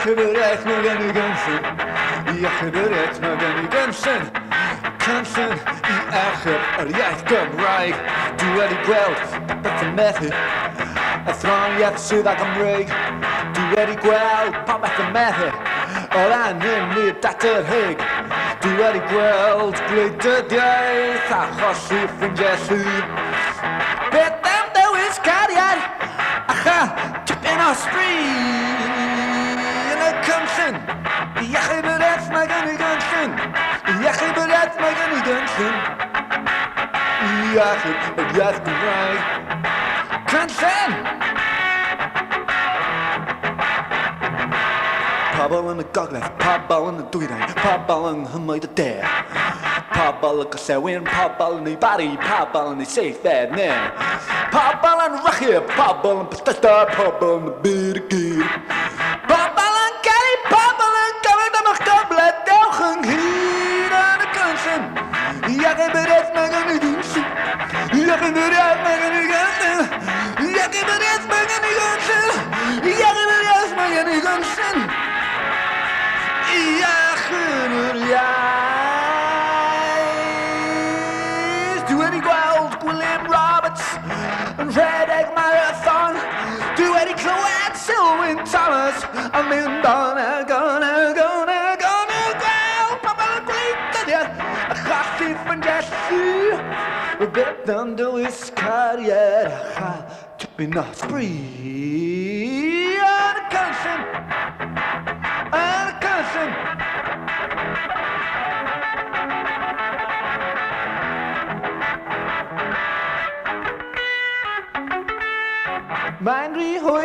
gebeurt me geen ganzen. Ja, gebeurt me geen ganzen. Ganzen, I erger, jij kan rijk. Doe wat ik wil, dat is een method. Het strong, je hebt zo dat ik break. Doe wat ik wil, pap met de method. Al neem niet dat er hik. Doe wat ik wil, het klinkt de day. Zag als je van Jesse. Bet them though it's cardiac. Aha, tip in our spree. En het kansen. Ja, geef het uit, maar kan niet kansen. Ja, geef het uit, maar kan niet kansen. Ja, geef het uit, kan rijk. Kansen. Popballen de kaklijf, popballen de doeidijn, popballen hummer de der. Popballen kan win, popballen die body, popballen die safe bad man. Popballen rachje, popballen patata, popballen de bierkeer. Popballen carry, popballen kan ik dan nog compleet delgen hier aan de kansen. Ja, geen bereid, maar kan niet doen. Ja, geen bereid, maar kan niet gaan. Ja, geen bereid, maar kan niet gaan. Ja, geen bereid, maar kan niet gaan. Ja, gunner, ja. Doe Eddie Wild, William Roberts, een Red Egg Marathon. Doe Eddie Cloat, Sylwin Thomas, I'm in gonna, Papa Great, ja. A gastie van Jesse. We betten de Wiscaria, ga tipping off spree. Aan de kansen. Aan de kansen. Mijn drie hoor,